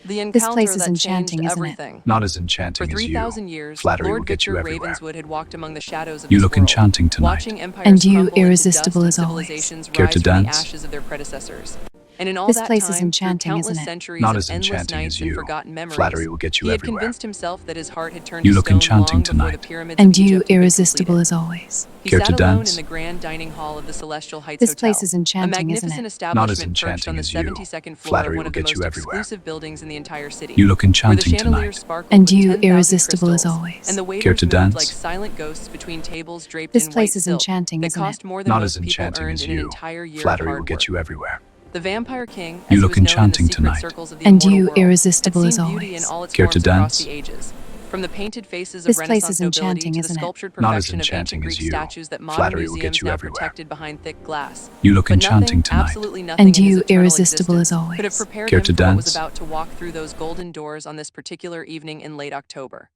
The This place encounter is that changed enchanting, isn't it? everything. Not as For enchanting as you. 3,000 years, Flattery will Lord get Victor you everywhere. Ravenswood had walked among the shadows of You this look world, enchanting tonight. watching empires And you crumble into dust irresistible and as always. civilizations Care to rise from the dance? ashes of their predecessors. And in all This that place is time, through enchanting, isn't countless it? centuries Not of as endless enchanting nights as and you. forgotten Flattery memories, will get you he had everywhere. convinced himself that his heart had turned to You look stone long enchanting before the tonight. pyramids of And you Egypt had been irresistible completed. as always. He Care sat to alone in dance? the grand dining hall of the Celestial Heights This place Hotel, is a enchanting, isn't it? magnificent Not as establishment perched on enchanting the as you. 72nd floor of Flattery one will of the get you most everywhere. exclusive buildings in the entire city, You look where the enchanting chandeliers tonight. sparkled And with you 10,000 irresistible as crystals, and always. the Care waiters to moved like dance? silent ghosts between tables draped This in white place is silk enchanting, that isn't it? cost more than Not as most people enchanting earned as in an you. entire year of Flattery will hard get work. you everywhere. The Vampire King, You as he look was known in the enchanting secret tonight. circles of the And immortal you world, had irresistible as seen beauty in always. all its Care to forms across dance? the ages. From the painted faces of This place Renaissance is nobility enchanting, to the isn't it? sculptured Not as perfection of ancient enchanting as Greek you. statues that modern Flattery will get museums you now everywhere. protected behind thick glass. You look But enchanting nothing, tonight. absolutely nothing And in his you eternal irresistible as existence could have always. prepared Care him to for what was dance? about to walk through those golden doors on this particular evening in late October.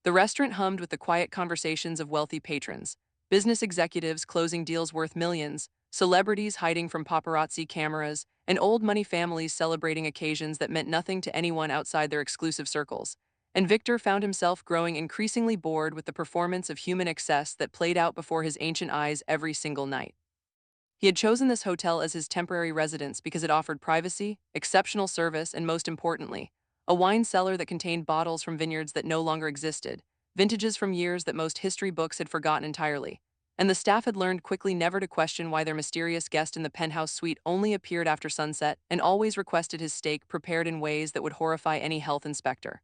The restaurant hummed with the quiet conversations of wealthy patrons, business executives closing deals worth millions, celebrities hiding from paparazzi cameras, and old money families celebrating occasions that meant nothing to anyone outside their exclusive circles. And Victor found himself growing increasingly bored with the performance of human excess that played out before his ancient eyes every single night. He had chosen this hotel as his temporary residence because it offered privacy, exceptional service, and most importantly, a wine cellar that contained bottles from vineyards that no longer existed, vintages from years that most history books had forgotten entirely. And the staff had learned quickly never to question why their mysterious guest in the penthouse suite only appeared after sunset and always requested his steak prepared in ways that would horrify any health inspector.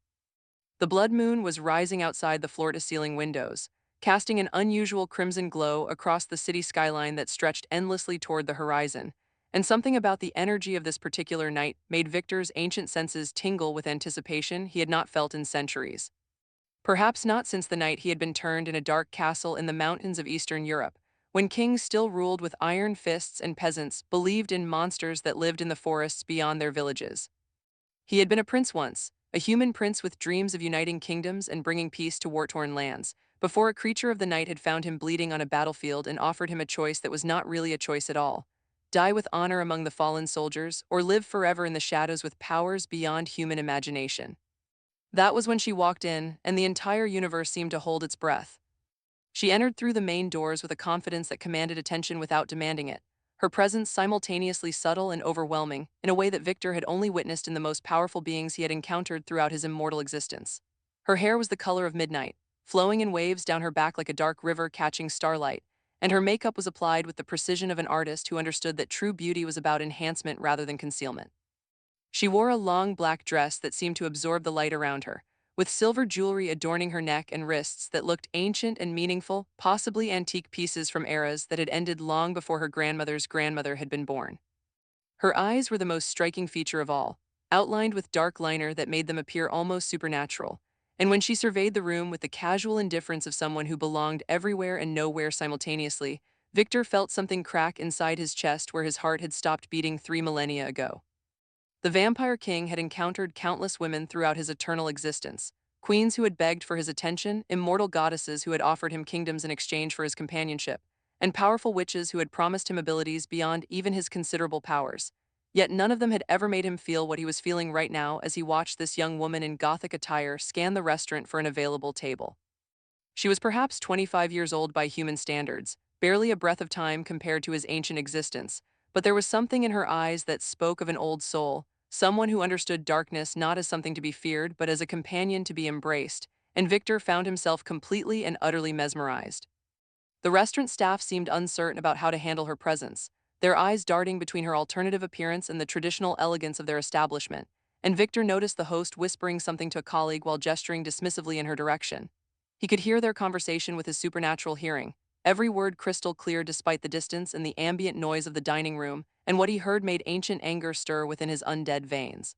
The blood moon was rising outside the floor-to-ceiling windows, casting an unusual crimson glow across the city skyline that stretched endlessly toward the horizon, and something about the energy of this particular night made Victor's ancient senses tingle with anticipation he had not felt in centuries. Perhaps not since the night he had been turned in a dark castle in the mountains of Eastern Europe, when kings still ruled with iron fists and peasants believed in monsters that lived in the forests beyond their villages. He had been a prince once, a human prince with dreams of uniting kingdoms and bringing peace to war-torn lands, before a creature of the night had found him bleeding on a battlefield and offered him a choice that was not really a choice at all: die with honor among the fallen soldiers, or live forever in the shadows with powers beyond human imagination. That was when she walked in, and the entire universe seemed to hold its breath. She entered through the main doors with a confidence that commanded attention without demanding it, her presence simultaneously subtle and overwhelming, in a way that Victor had only witnessed in the most powerful beings he had encountered throughout his immortal existence. Her hair was the color of midnight, flowing in waves down her back like a dark river catching starlight, and her makeup was applied with the precision of an artist who understood that true beauty was about enhancement rather than concealment. She wore a long black dress that seemed to absorb the light around her, with silver jewelry adorning her neck and wrists that looked ancient and meaningful, possibly antique pieces from eras that had ended long before her grandmother's grandmother had been born. Her eyes were the most striking feature of all, outlined with dark liner that made them appear almost supernatural, and when she surveyed the room with the casual indifference of someone who belonged everywhere and nowhere simultaneously, Victor felt something crack inside his chest where his heart had stopped beating 3 millennia ago. The Vampire King had encountered countless women throughout his eternal existence, queens who had begged for his attention, immortal goddesses who had offered him kingdoms in exchange for his companionship, and powerful witches who had promised him abilities beyond even his considerable powers. Yet none of them had ever made him feel what he was feeling right now as he watched this young woman in Gothic attire scan the restaurant for an available table. She was perhaps 25 years old by human standards, barely a breath of time compared to his ancient existence, but there was something in her eyes that spoke of an old soul, someone who understood darkness not as something to be feared but as a companion to be embraced, and Victor found himself completely and utterly mesmerized. The restaurant staff seemed uncertain about how to handle her presence, their eyes darting between her alternative appearance and the traditional elegance of their establishment, and Victor noticed the host whispering something to a colleague while gesturing dismissively in her direction. He could hear their conversation with his supernatural hearing, every word crystal clear despite the distance and the ambient noise of the dining room, and what he heard made ancient anger stir within his undead veins.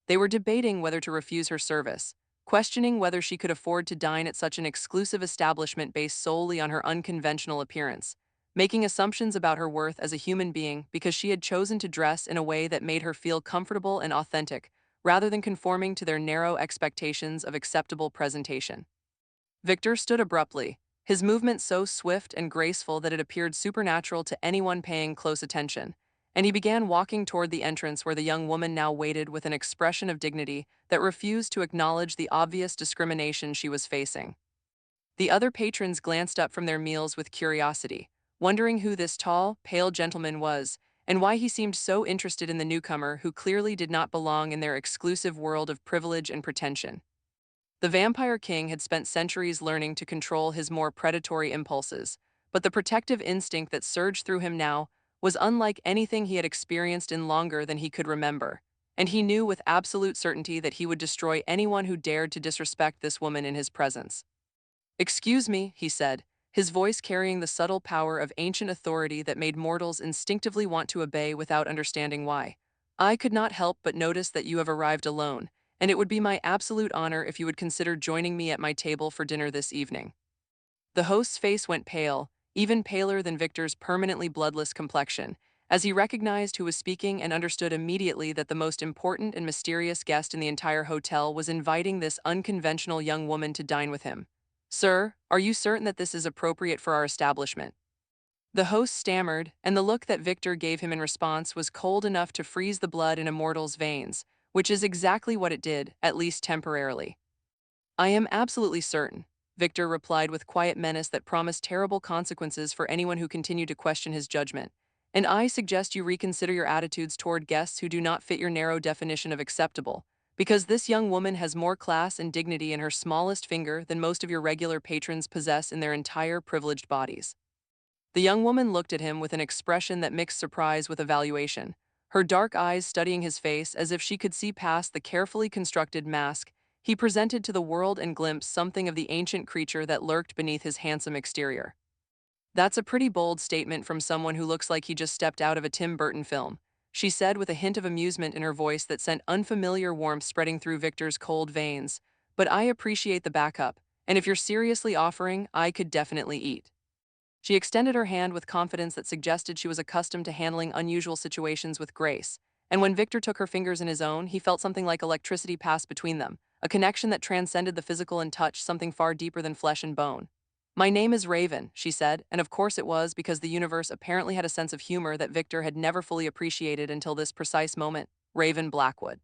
They were debating whether to refuse her service, questioning whether she could afford to dine at such an exclusive establishment based solely on her unconventional appearance, making assumptions about her worth as a human being because she had chosen to dress in a way that made her feel comfortable and authentic, rather than conforming to their narrow expectations of acceptable presentation. Victor stood abruptly, his movement so swift and graceful that it appeared supernatural to anyone paying close attention, and he began walking toward the entrance where the young woman now waited with an expression of dignity that refused to acknowledge the obvious discrimination she was facing. The other patrons glanced up from their meals with curiosity, wondering who this tall, pale gentleman was and why he seemed so interested in the newcomer who clearly did not belong in their exclusive world of privilege and pretension. The Vampire King had spent centuries learning to control his more predatory impulses, but the protective instinct that surged through him now was unlike anything he had experienced in longer than he could remember, and he knew with absolute certainty that he would destroy anyone who dared to disrespect this woman in his presence. "Excuse me," he said, his voice carrying the subtle power of ancient authority that made mortals instinctively want to obey without understanding why. "I could not help but notice that you have arrived alone, and it would be my absolute honor if you would consider joining me at my table for dinner this evening." The host's face went pale, even paler than Victor's permanently bloodless complexion, as he recognized who was speaking and understood immediately that the most important and mysterious guest in the entire hotel was inviting this unconventional young woman to dine with him. "Sir, are you certain that this is appropriate for our establishment?" The host stammered, and the look that Victor gave him in response was cold enough to freeze the blood in a mortal's veins, which is exactly what it did, at least temporarily. "I am absolutely certain," Victor replied with quiet menace that promised terrible consequences for anyone who continued to question his judgment. "And I suggest you reconsider your attitudes toward guests who do not fit your narrow definition of acceptable, because this young woman has more class and dignity in her smallest finger than most of your regular patrons possess in their entire privileged bodies." The young woman looked at him with an expression that mixed surprise with evaluation, her dark eyes studying his face as if she could see past the carefully constructed mask he presented to the world and glimpse something of the ancient creature that lurked beneath his handsome exterior. "That's a pretty bold statement from someone who looks like he just stepped out of a Tim Burton film," she said with a hint of amusement in her voice that sent unfamiliar warmth spreading through Victor's cold veins. "But I appreciate the backup, and if you're seriously offering, I could definitely eat." She extended her hand with confidence that suggested she was accustomed to handling unusual situations with grace, and when Victor took her fingers in his own, he felt something like electricity pass between them, a connection that transcended the physical and touched something far deeper than flesh and bone. "My name is Raven," she said, and of course it was because the universe apparently had a sense of humor that Victor had never fully appreciated until this precise moment. "Raven Blackwood."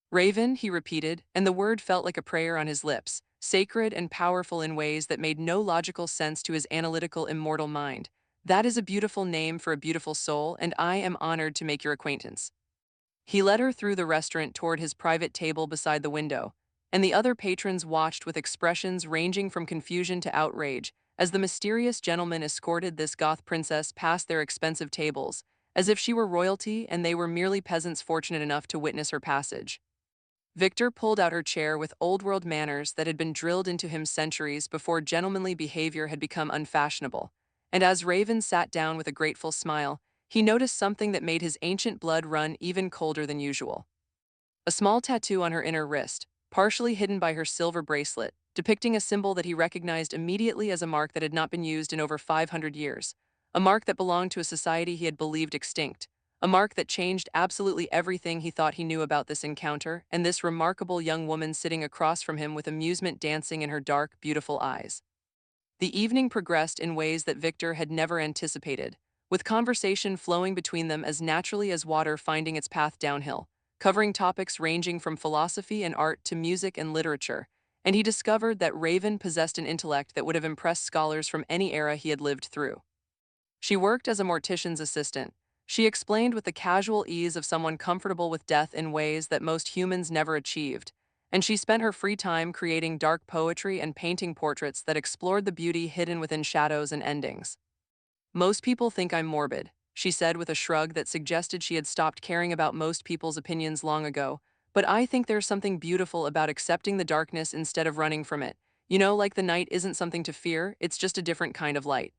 "Raven," he repeated, and the word felt like a prayer on his lips, sacred and powerful in ways that made no logical sense to his analytical, immortal mind. "That is a beautiful name for a beautiful soul, and I am honored to make your acquaintance." He led her through the restaurant toward his private table beside the window, and the other patrons watched with expressions ranging from confusion to outrage as the mysterious gentleman escorted this Goth princess past their expensive tables, as if she were royalty and they were merely peasants fortunate enough to witness her passage. Victor pulled out her chair with old-world manners that had been drilled into him centuries before gentlemanly behavior had become unfashionable, and as Raven sat down with a grateful smile, he noticed something that made his ancient blood run even colder than usual. A small tattoo on her inner wrist, partially hidden by her silver bracelet, depicting a symbol that he recognized immediately as a mark that had not been used in over 500 years, a mark that belonged to a society he had believed extinct, a mark that changed absolutely everything he thought he knew about this encounter and this remarkable young woman sitting across from him with amusement dancing in her dark, beautiful eyes. The evening progressed in ways that Victor had never anticipated, with conversation flowing between them as naturally as water finding its path downhill, covering topics ranging from philosophy and art to music and literature, and he discovered that Raven possessed an intellect that would have impressed scholars from any era he had lived through. She worked as a mortician's assistant. She explained with the casual ease of someone comfortable with death in ways that most humans never achieved, and she spent her free time creating dark poetry and painting portraits that explored the beauty hidden within shadows and endings. "Most people think I'm morbid," she said with a shrug that suggested she had stopped caring about most people's opinions long ago, "but I think there's something beautiful about accepting the darkness instead of running from it. You know, like the night isn't something to fear, it's just a different kind of light."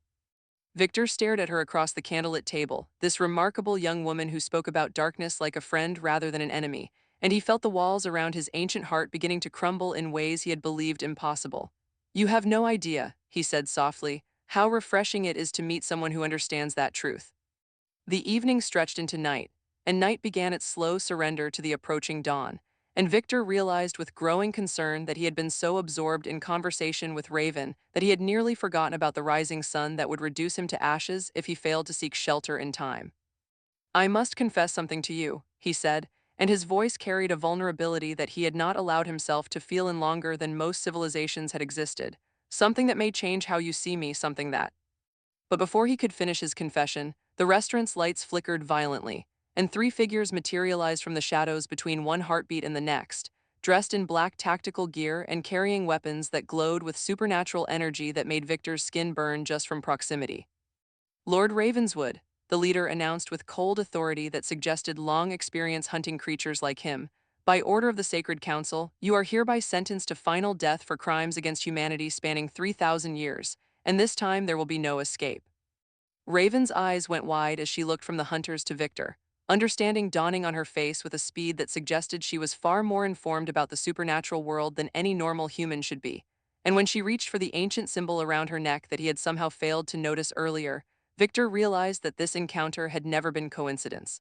Victor stared at her across the candlelit table, this remarkable young woman who spoke about darkness like a friend rather than an enemy, and he felt the walls around his ancient heart beginning to crumble in ways he had believed impossible. "You have no idea," he said softly, "how refreshing it is to meet someone who understands that truth." The evening stretched into night, and night began its slow surrender to the approaching dawn, and Victor realized with growing concern that he had been so absorbed in conversation with Raven that he had nearly forgotten about the rising sun that would reduce him to ashes if he failed to seek shelter in time. I must confess something to you, he said, and his voice carried a vulnerability that he had not allowed himself to feel in longer than most civilizations had existed. Something that may change how you see me, something that. But before he could finish his confession, the restaurant's lights flickered violently, and three figures materialized from the shadows between one heartbeat and the next, dressed in black tactical gear and carrying weapons that glowed with supernatural energy that made Victor's skin burn just from proximity. Lord Ravenswood, the leader announced with cold authority that suggested long experience hunting creatures like him, by order of the Sacred Council, you are hereby sentenced to final death for crimes against humanity spanning 3,000 years, and this time there will be no escape. Raven's eyes went wide as she looked from the hunters to Victor, understanding dawning on her face with a speed that suggested she was far more informed about the supernatural world than any normal human should be. And when she reached for the ancient symbol around her neck that he had somehow failed to notice earlier, Victor realized that this encounter had never been coincidence.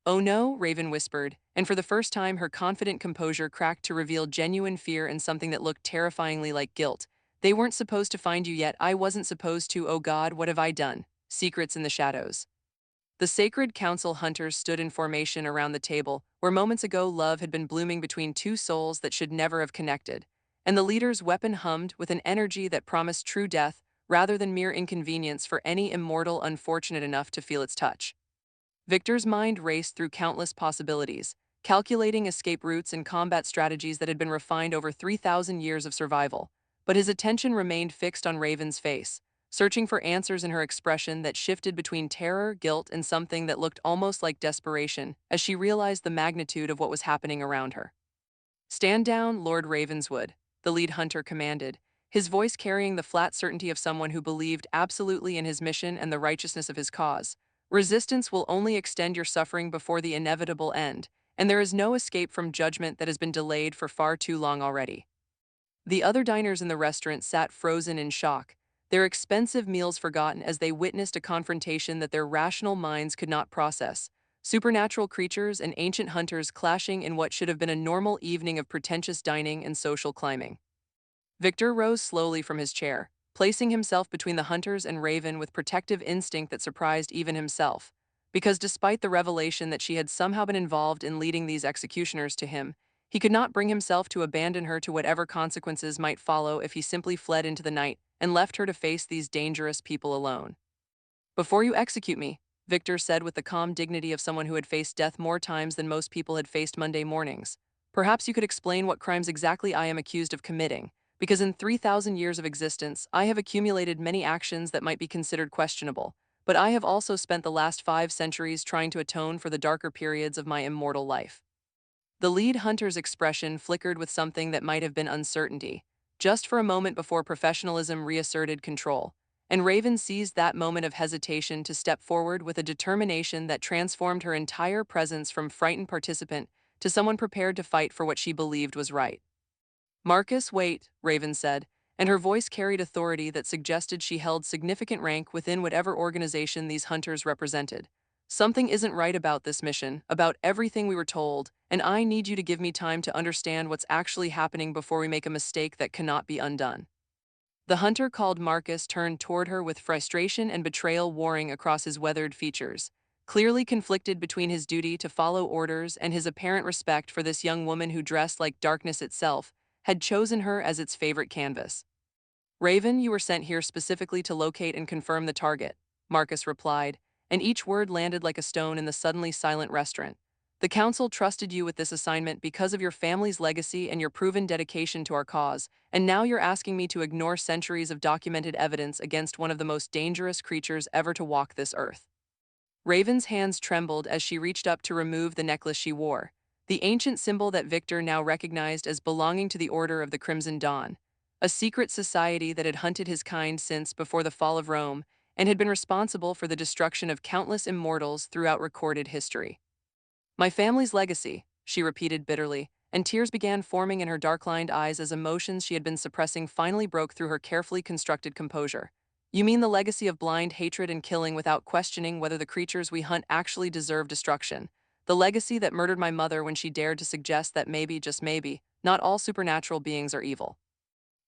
"Oh no," Raven whispered, and for the first time her confident composure cracked to reveal genuine fear and something that looked terrifyingly like guilt. "They weren't supposed to find you yet. I wasn't supposed to. Oh God, what have I done?" Secrets in the shadows. The Sacred Council hunters stood in formation around the table, where moments ago love had been blooming between two souls that should never have connected, and the leader's weapon hummed with an energy that promised true death rather than mere inconvenience for any immortal unfortunate enough to feel its touch. Victor's mind raced through countless possibilities, calculating escape routes and combat strategies that had been refined over 3,000 years of survival, but his attention remained fixed on Raven's face, searching for answers in her expression that shifted between terror, guilt, and something that looked almost like desperation as she realized the magnitude of what was happening around her. "Stand down, Lord Ravenswood," the lead hunter commanded, his voice carrying the flat certainty of someone who believed absolutely in his mission and the righteousness of his cause. "Resistance will only extend your suffering before the inevitable end, and there is no escape from judgment that has been delayed for far too long already." The other diners in the restaurant sat frozen in shock, their expensive meals forgotten as they witnessed a confrontation that their rational minds could not process. Supernatural creatures and ancient hunters clashing in what should have been a normal evening of pretentious dining and social climbing. Victor rose slowly from his chair, placing himself between the hunters and Raven with protective instinct that surprised even himself. Because despite the revelation that she had somehow been involved in leading these executioners to him, he could not bring himself to abandon her to whatever consequences might follow if he simply fled into the night and left her to face these dangerous people alone. "Before you execute me," Victor said with the calm dignity of someone who had faced death more times than most people had faced Monday mornings, "perhaps you could explain what crimes exactly I am accused of committing, because in 3,000 years of existence, I have accumulated many actions that might be considered questionable, but I have also spent the last 5 centuries trying to atone for the darker periods of my immortal life." The lead hunter's expression flickered with something that might have been uncertainty, just for a moment before professionalism reasserted control, and Raven seized that moment of hesitation to step forward with a determination that transformed her entire presence from frightened participant to someone prepared to fight for what she believed was right. "Marcus, wait," Raven said, and her voice carried authority that suggested she held significant rank within whatever organization these hunters represented. "Something isn't right about this mission, about everything we were told, and I need you to give me time to understand what's actually happening before we make a mistake that cannot be undone." The hunter called Marcus turned toward her with frustration and betrayal warring across his weathered features, clearly conflicted between his duty to follow orders and his apparent respect for this young woman who dressed like darkness itself, had chosen her as its favorite canvas. "Raven, you were sent here specifically to locate and confirm the target," Marcus replied, and each word landed like a stone in the suddenly silent restaurant. "The Council trusted you with this assignment because of your family's legacy and your proven dedication to our cause, and now you're asking me to ignore centuries of documented evidence against one of the most dangerous creatures ever to walk this earth." Raven's hands trembled as she reached up to remove the necklace she wore, the ancient symbol that Victor now recognized as belonging to the Order of the Crimson Dawn, a secret society that had hunted his kind since before the fall of Rome and had been responsible for the destruction of countless immortals throughout recorded history. "My family's legacy," she repeated bitterly, and tears began forming in her dark-lined eyes as emotions she had been suppressing finally broke through her carefully constructed composure. "You mean the legacy of blind hatred and killing without questioning whether the creatures we hunt actually deserve destruction? The legacy that murdered my mother when she dared to suggest that maybe, just maybe, not all supernatural beings are evil."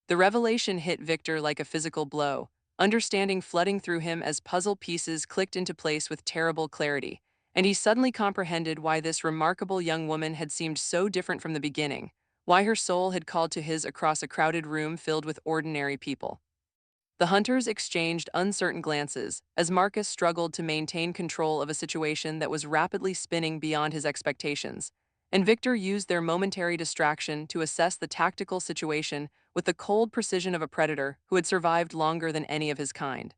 The revelation hit Victor like a physical blow, understanding flooding through him as puzzle pieces clicked into place with terrible clarity, and he suddenly comprehended why this remarkable young woman had seemed so different from the beginning, why her soul had called to his across a crowded room filled with ordinary people. The hunters exchanged uncertain glances as Marcus struggled to maintain control of a situation that was rapidly spinning beyond his expectations, and Victor used their momentary distraction to assess the tactical situation with the cold precision of a predator who had survived longer than any of his kind.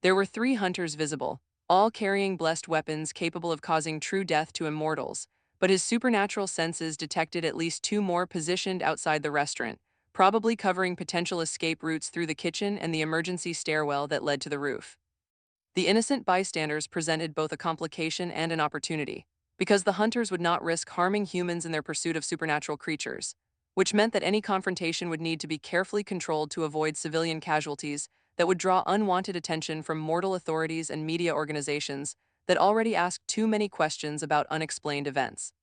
There were 3 hunters visible, all carrying blessed weapons capable of causing true death to immortals, but his supernatural senses detected at least 2 more positioned outside the restaurant, probably covering potential escape routes through the kitchen and the emergency stairwell that led to the roof. The innocent bystanders presented both a complication and an opportunity, because the hunters would not risk harming humans in their pursuit of supernatural creatures, which meant that any confrontation would need to be carefully controlled to avoid civilian casualties that would draw unwanted attention from mortal authorities and media organizations that already asked too many questions about unexplained events.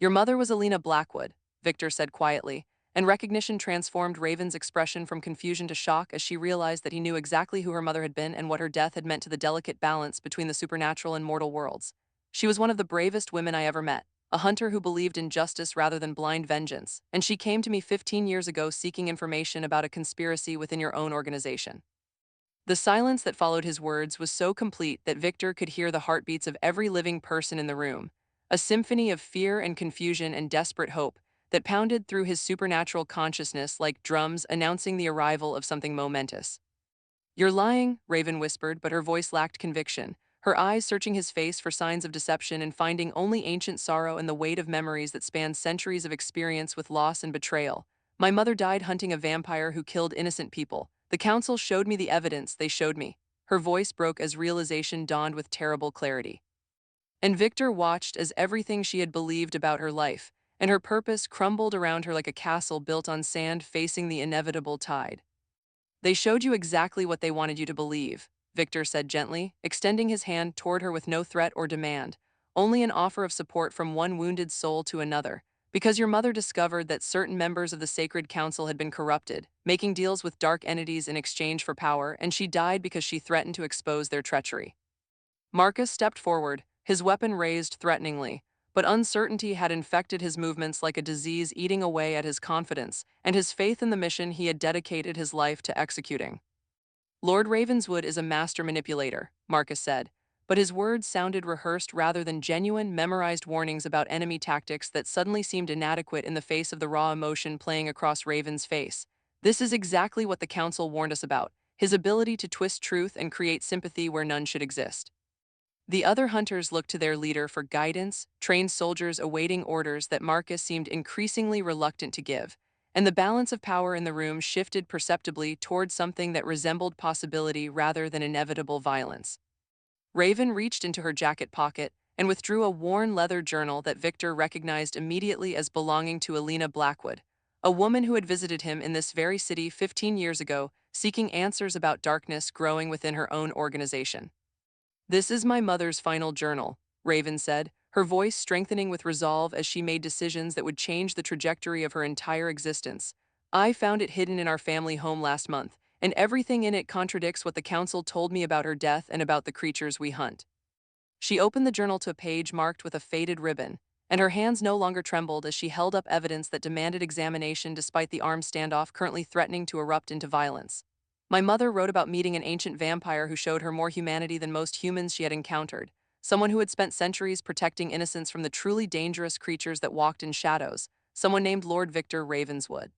Your mother was Alina Blackwood, Victor said quietly, and recognition transformed Raven's expression from confusion to shock as she realized that he knew exactly who her mother had been and what her death had meant to the delicate balance between the supernatural and mortal worlds. She was one of the bravest women I ever met, a hunter who believed in justice rather than blind vengeance, and she came to me 15 years ago seeking information about a conspiracy within your own organization. The silence that followed his words was so complete that Victor could hear the heartbeats of every living person in the room, a symphony of fear and confusion and desperate hope that pounded through his supernatural consciousness like drums announcing the arrival of something momentous. "You're lying," Raven whispered, but her voice lacked conviction, her eyes searching his face for signs of deception and finding only ancient sorrow and the weight of memories that spanned centuries of experience with loss and betrayal. "My mother died hunting a vampire who killed innocent people. The council showed me the evidence they showed me." Her voice broke as realization dawned with terrible clarity. And Victor watched as everything she had believed about her life and her purpose crumbled around her like a castle built on sand facing the inevitable tide. "They showed you exactly what they wanted you to believe," Victor said gently, extending his hand toward her with no threat or demand, only an offer of support from one wounded soul to another. "Because your mother discovered that certain members of the Sacred Council had been corrupted, making deals with dark entities in exchange for power, and she died because she threatened to expose their treachery." Marcus stepped forward, his weapon raised threateningly, but uncertainty had infected his movements like a disease eating away at his confidence and his faith in the mission he had dedicated his life to executing. "Lord Ravenswood is a master manipulator," Marcus said, but his words sounded rehearsed rather than genuine, memorized warnings about enemy tactics that suddenly seemed inadequate in the face of the raw emotion playing across Raven's face. "This is exactly what the Council warned us about, his ability to twist truth and create sympathy where none should exist." The other hunters looked to their leader for guidance, trained soldiers awaiting orders that Marcus seemed increasingly reluctant to give, and the balance of power in the room shifted perceptibly toward something that resembled possibility rather than inevitable violence. Raven reached into her jacket pocket and withdrew a worn leather journal that Victor recognized immediately as belonging to Alina Blackwood, a woman who had visited him in this very city 15 years ago, seeking answers about darkness growing within her own organization. "This is my mother's final journal," Raven said, her voice strengthening with resolve as she made decisions that would change the trajectory of her entire existence. "I found it hidden in our family home last month, and everything in it contradicts what the council told me about her death and about the creatures we hunt." She opened the journal to a page marked with a faded ribbon, and her hands no longer trembled as she held up evidence that demanded examination despite the armed standoff currently threatening to erupt into violence. "My mother wrote about meeting an ancient vampire who showed her more humanity than most humans she had encountered, someone who had spent centuries protecting innocence from the truly dangerous creatures that walked in shadows, someone named Lord Victor Ravenswood."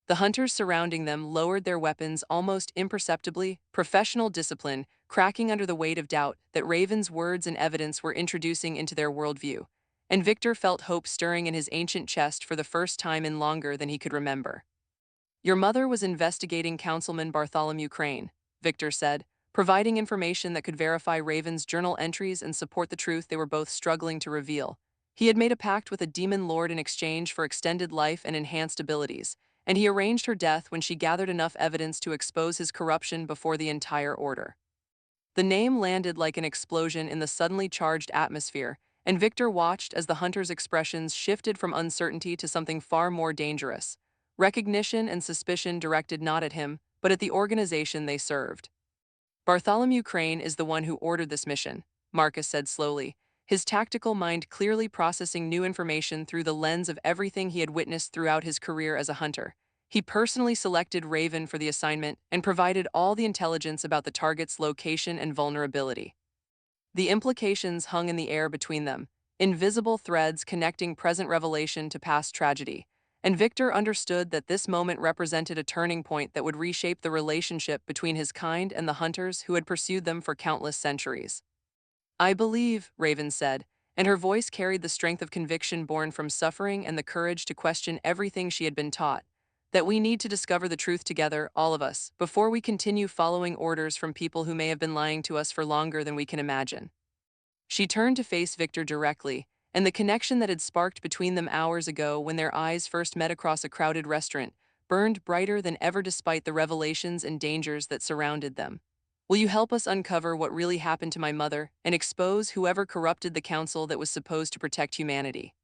The hunters surrounding them lowered their weapons almost imperceptibly, professional discipline cracking under the weight of doubt that Raven's words and evidence were introducing into their worldview, and Victor felt hope stirring in his ancient chest for the first time in longer than he could remember. "Your mother was investigating Councilman Bartholomew Crane," Victor said, providing information that could verify Raven's journal entries and support the truth they were both struggling to reveal. "He had made a pact with a demon lord in exchange for extended life and enhanced abilities, and he arranged her death when she gathered enough evidence to expose his corruption before the entire order." The name landed like an explosion in the suddenly charged atmosphere, and Victor watched as the hunters' expressions shifted from uncertainty to something far more dangerous. Recognition and suspicion directed not at him, but at the organization they served. "Bartholomew Crane is the one who ordered this mission," Marcus said slowly, his tactical mind clearly processing new information through the lens of everything he had witnessed throughout his career as a hunter. He personally selected Raven for the assignment and provided all the intelligence about the target's location and vulnerability. The implications hung in the air between them, invisible threads connecting present revelation to past tragedy, and Victor understood that this moment represented a turning point that would reshape the relationship between his kind and the hunters who had pursued them for countless centuries. I believe, Raven said, and her voice carried the strength of conviction born from suffering and the courage to question everything she had been taught, that we need to discover the truth together, all of us, before we continue following orders from people who may have been lying to us for longer than we can imagine. She turned to face Victor directly, and the connection that had sparked between them hours ago when their eyes first met across a crowded restaurant burned brighter than ever despite the revelations and dangers that surrounded them. Will you help us uncover what really happened to my mother and expose whoever corrupted the council that was supposed to protect humanity?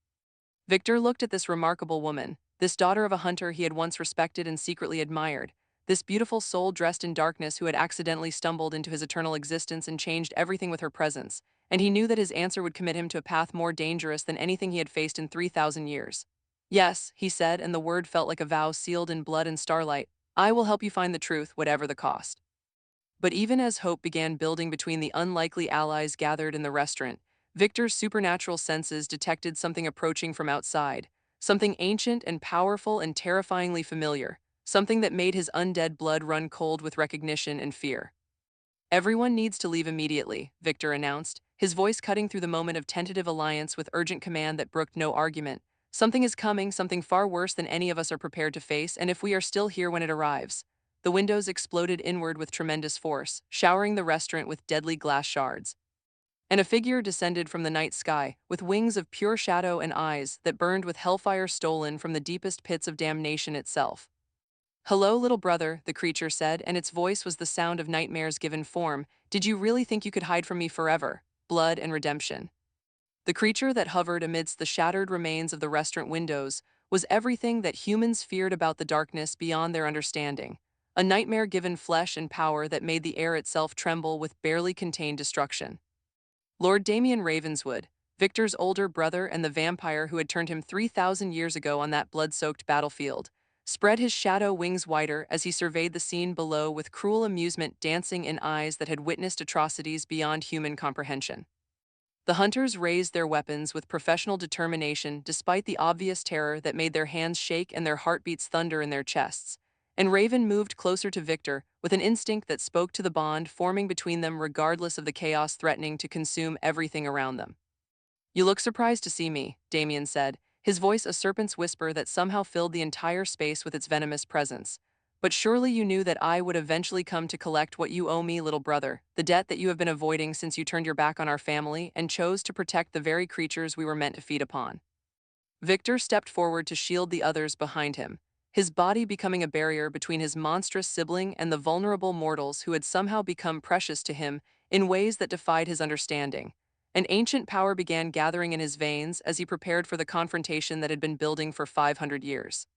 Victor looked at this remarkable woman, this daughter of a hunter he had once respected and secretly admired, this beautiful soul dressed in darkness who had accidentally stumbled into his eternal existence and changed everything with her presence, and he knew that his answer would commit him to a path more dangerous than anything he had faced in 3,000 years. Yes, he said, and the word felt like a vow sealed in blood and starlight. I will help you find the truth, whatever the cost. But even as hope began building between the unlikely allies gathered in the restaurant, Victor's supernatural senses detected something approaching from outside, something ancient and powerful and terrifyingly familiar, something that made his undead blood run cold with recognition and fear. Everyone needs to leave immediately, Victor announced, his voice cutting through the moment of tentative alliance with urgent command that brooked no argument. Something is coming, something far worse than any of us are prepared to face, and if we are still here when it arrives. The windows exploded inward with tremendous force, showering the restaurant with deadly glass shards. And a figure descended from the night sky, with wings of pure shadow and eyes that burned with hellfire stolen from the deepest pits of damnation itself. Hello, little brother, the creature said, and its voice was the sound of nightmares given form. Did you really think you could hide from me forever? Blood and redemption. The creature that hovered amidst the shattered remains of the restaurant windows was everything that humans feared about the darkness beyond their understanding. A nightmare given flesh and power that made the air itself tremble with barely contained destruction. Lord Damian Ravenswood, Victor's older brother and the vampire who had turned him 3,000 years ago on that blood-soaked battlefield, spread his shadow wings wider as he surveyed the scene below with cruel amusement dancing in eyes that had witnessed atrocities beyond human comprehension. The hunters raised their weapons with professional determination despite the obvious terror that made their hands shake and their heartbeats thunder in their chests, and Raven moved closer to Victor with an instinct that spoke to the bond forming between them regardless of the chaos threatening to consume everything around them. You look surprised to see me, Damian said, his voice a serpent's whisper that somehow filled the entire space with its venomous presence. But surely you knew that I would eventually come to collect what you owe me, little brother, the debt that you have been avoiding since you turned your back on our family and chose to protect the very creatures we were meant to feed upon. Victor stepped forward to shield the others behind him, his body becoming a barrier between his monstrous sibling and the vulnerable mortals who had somehow become precious to him in ways that defied his understanding. An ancient power began gathering in his veins as he prepared for the confrontation that had been building for 500 years.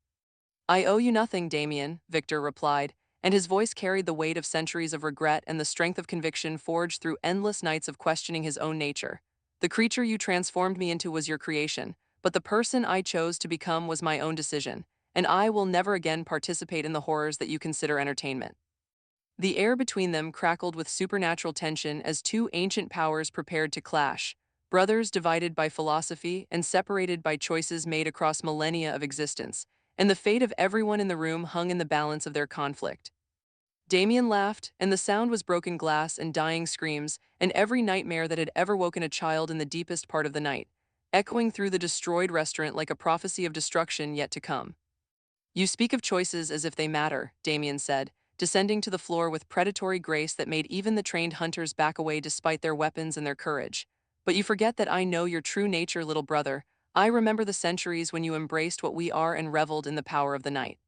I owe you nothing, Damian, Victor replied, and his voice carried the weight of centuries of regret and the strength of conviction forged through endless nights of questioning his own nature. The creature you transformed me into was your creation, but the person I chose to become was my own decision, and I will never again participate in the horrors that you consider entertainment. The air between them crackled with supernatural tension as two ancient powers prepared to clash, brothers divided by philosophy and separated by choices made across millennia of existence, and the fate of everyone in the room hung in the balance of their conflict. Damian laughed, and the sound was broken glass and dying screams, and every nightmare that had ever woken a child in the deepest part of the night, echoing through the destroyed restaurant like a prophecy of destruction yet to come. You speak of choices as if they matter, Damian said, descending to the floor with predatory grace that made even the trained hunters back away despite their weapons and their courage. But you forget that I know your true nature, little brother. I remember the centuries when you embraced what we are and reveled in the power of the night.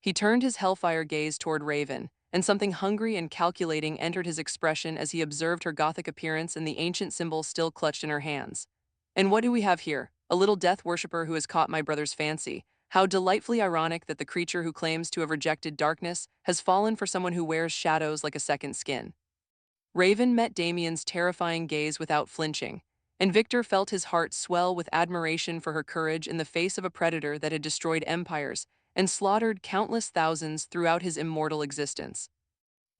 He turned his hellfire gaze toward Raven, and something hungry and calculating entered his expression as he observed her Gothic appearance and the ancient symbol still clutched in her hands. And what do we have here? A little death worshipper who has caught my brother's fancy. How delightfully ironic that the creature who claims to have rejected darkness has fallen for someone who wears shadows like a second skin. Raven met Damian's terrifying gaze without flinching, and Victor felt his heart swell with admiration for her courage in the face of a predator that had destroyed empires and slaughtered countless thousands throughout his immortal existence.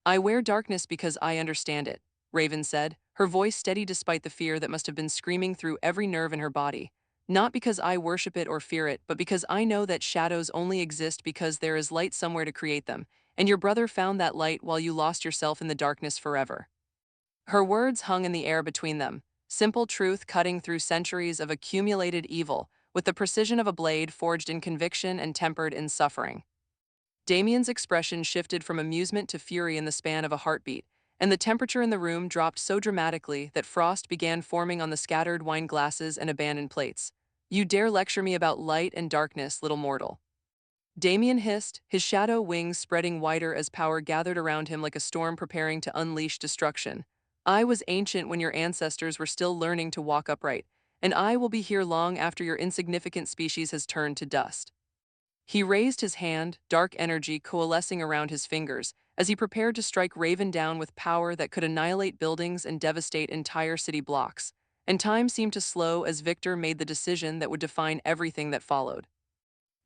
"I wear darkness because I understand it," Raven said, her voice steady despite the fear that must have been screaming through every nerve in her body. "Not because I worship it or fear it, but because I know that shadows only exist because there is light somewhere to create them, and your brother found that light while you lost yourself in the darkness forever." Her words hung in the air between them, simple truth cutting through centuries of accumulated evil, with the precision of a blade forged in conviction and tempered in suffering. Damian's expression shifted from amusement to fury in the span of a heartbeat, and the temperature in the room dropped so dramatically that frost began forming on the scattered wine glasses and abandoned plates. "You dare lecture me about light and darkness, little mortal." Damian hissed, his shadow wings spreading wider as power gathered around him like a storm preparing to unleash destruction. "I was ancient when your ancestors were still learning to walk upright, and I will be here long after your insignificant species has turned to dust." He raised his hand, dark energy coalescing around his fingers, as he prepared to strike Raven down with power that could annihilate buildings and devastate entire city blocks. And time seemed to slow as Victor made the decision that would define everything that followed.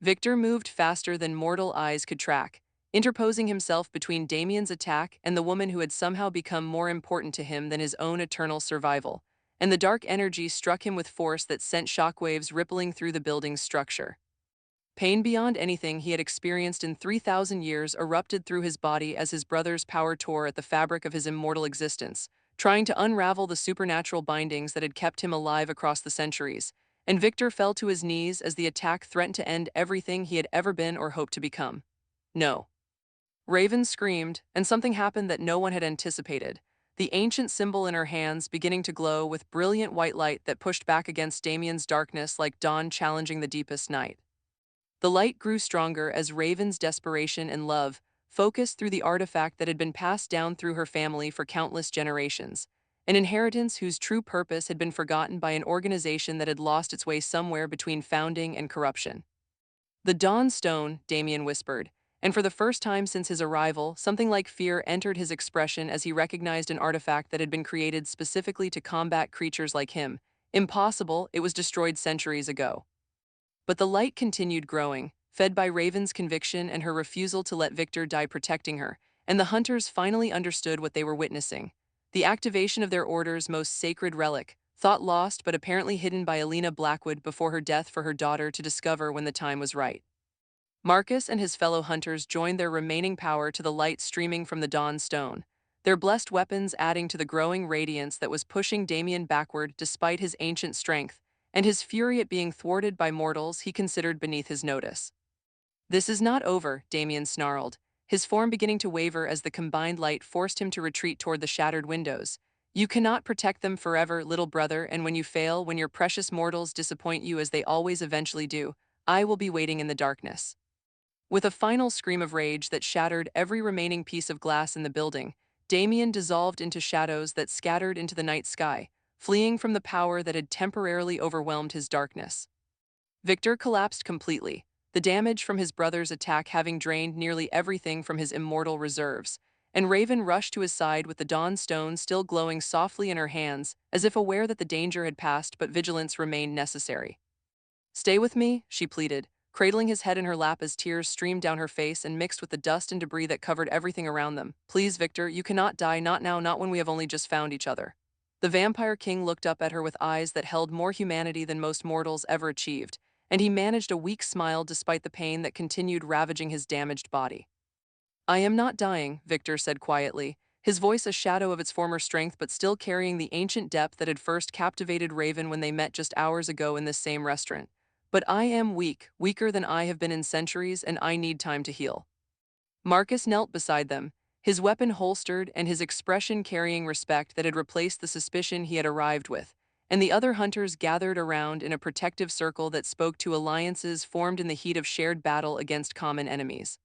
Victor moved faster than mortal eyes could track, interposing himself between Damian's attack and the woman who had somehow become more important to him than his own eternal survival. And the dark energy struck him with force that sent shockwaves rippling through the building's structure. Pain beyond anything he had experienced in 3,000 years erupted through his body as his brother's power tore at the fabric of his immortal existence, trying to unravel the supernatural bindings that had kept him alive across the centuries. And Victor fell to his knees as the attack threatened to end everything he had ever been or hoped to become. "No." Raven screamed, and something happened that no one had anticipated. The ancient symbol in her hands beginning to glow with brilliant white light that pushed back against Damian's darkness like dawn challenging the deepest night. The light grew stronger as Raven's desperation and love focused through the artifact that had been passed down through her family for countless generations, an inheritance whose true purpose had been forgotten by an organization that had lost its way somewhere between founding and corruption. "The Dawn Stone," Damian whispered, and for the first time since his arrival, something like fear entered his expression as he recognized an artifact that had been created specifically to combat creatures like him. Impossible, it was destroyed centuries ago. But the light continued growing, fed by Raven's conviction and her refusal to let Victor die protecting her, and the hunters finally understood what they were witnessing. The activation of their order's most sacred relic, thought lost but apparently hidden by Alina Blackwood before her death for her daughter to discover when the time was right. Marcus and his fellow hunters joined their remaining power to the light streaming from the Dawn Stone, their blessed weapons adding to the growing radiance that was pushing Damian backward despite his ancient strength, and his fury at being thwarted by mortals he considered beneath his notice. "This is not over," Damian snarled, his form beginning to waver as the combined light forced him to retreat toward the shattered windows. "You cannot protect them forever, little brother, and when you fail, when your precious mortals disappoint you as they always eventually do, I will be waiting in the darkness." With a final scream of rage that shattered every remaining piece of glass in the building, Damian dissolved into shadows that scattered into the night sky, fleeing from the power that had temporarily overwhelmed his darkness. Victor collapsed completely, the damage from his brother's attack having drained nearly everything from his immortal reserves, and Raven rushed to his side with the Dawn Stone still glowing softly in her hands, as if aware that the danger had passed but vigilance remained necessary. "Stay with me," she pleaded, cradling his head in her lap as tears streamed down her face and mixed with the dust and debris that covered everything around them. "Please, Victor, you cannot die, not now, not when we have only just found each other." The Vampire King looked up at her with eyes that held more humanity than most mortals ever achieved, and he managed a weak smile despite the pain that continued ravaging his damaged body. "I am not dying," Victor said quietly, his voice a shadow of its former strength but still carrying the ancient depth that had first captivated Raven when they met just hours ago in this same restaurant. "But I am weak, weaker than I have been in centuries, and I need time to heal." Marcus knelt beside them, his weapon holstered and his expression carrying respect that had replaced the suspicion he had arrived with, and the other hunters gathered around in a protective circle that spoke to alliances formed in the heat of shared battle against common enemies.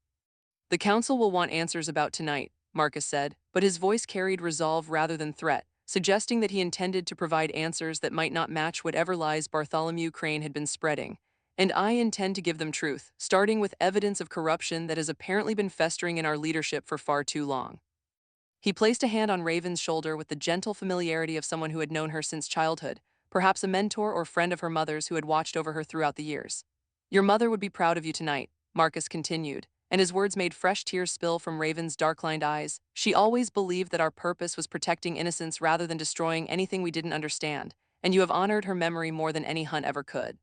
"The council will want answers about tonight," Marcus said, but his voice carried resolve rather than threat, suggesting that he intended to provide answers that might not match whatever lies Bartholomew Crane had been spreading. "And I intend to give them truth, starting with evidence of corruption that has apparently been festering in our leadership for far too long." He placed a hand on Raven's shoulder with the gentle familiarity of someone who had known her since childhood, perhaps a mentor or friend of her mother's who had watched over her throughout the years. Your mother would be proud of you tonight, Marcus continued, and his words made fresh tears spill from Raven's dark-lined eyes. She always believed that our purpose was protecting innocence rather than destroying anything we didn't understand, and you have honored her memory more than any hunt ever could.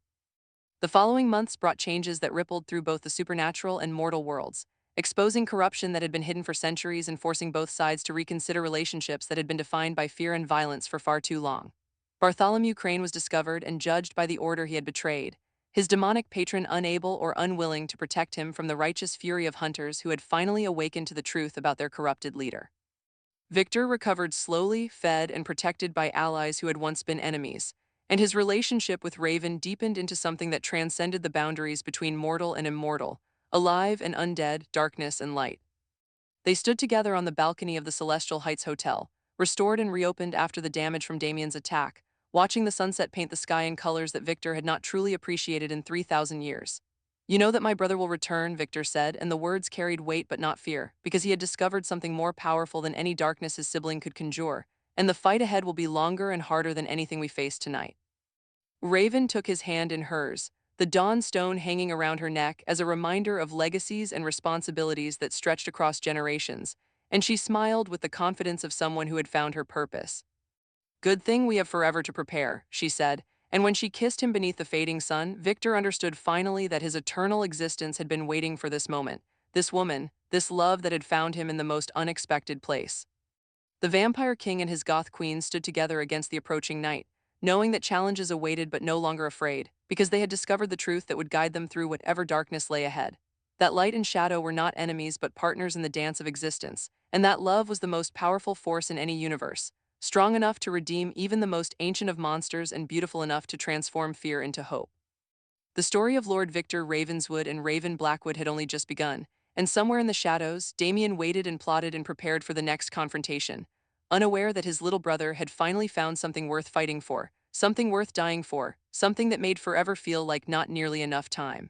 The following months brought changes that rippled through both the supernatural and mortal worlds, exposing corruption that had been hidden for centuries and forcing both sides to reconsider relationships that had been defined by fear and violence for far too long. Bartholomew Crane was discovered and judged by the order he had betrayed, his demonic patron unable or unwilling to protect him from the righteous fury of hunters who had finally awakened to the truth about their corrupted leader. Victor recovered slowly, fed, and protected by allies who had once been enemies, and his relationship with Raven deepened into something that transcended the boundaries between mortal and immortal, alive and undead, darkness and light. They stood together on the balcony of the Celestial Heights Hotel, restored and reopened after the damage from Damian's attack, watching the sunset paint the sky in colors that Victor had not truly appreciated in 3,000 years. You know that my brother will return, Victor said, and the words carried weight but not fear, because he had discovered something more powerful than any darkness his sibling could conjure, and the fight ahead will be longer and harder than anything we faced tonight. Raven took his hand in hers, the dawn stone hanging around her neck as a reminder of legacies and responsibilities that stretched across generations, and she smiled with the confidence of someone who had found her purpose. Good thing we have forever to prepare, she said, and when she kissed him beneath the fading sun, Victor understood finally that his eternal existence had been waiting for this moment, this woman, this love that had found him in the most unexpected place. The Vampire King and his Goth Queen stood together against the approaching night, knowing that challenges awaited but no longer afraid, because they had discovered the truth that would guide them through whatever darkness lay ahead. That light and shadow were not enemies but partners in the dance of existence, and that love was the most powerful force in any universe, strong enough to redeem even the most ancient of monsters and beautiful enough to transform fear into hope. The story of Lord Victor Ravenswood and Raven Blackwood had only just begun, and somewhere in the shadows, Damian waited and plotted and prepared for the next confrontation, unaware that his little brother had finally found something worth fighting for, something worth dying for, something that made forever feel like not nearly enough time.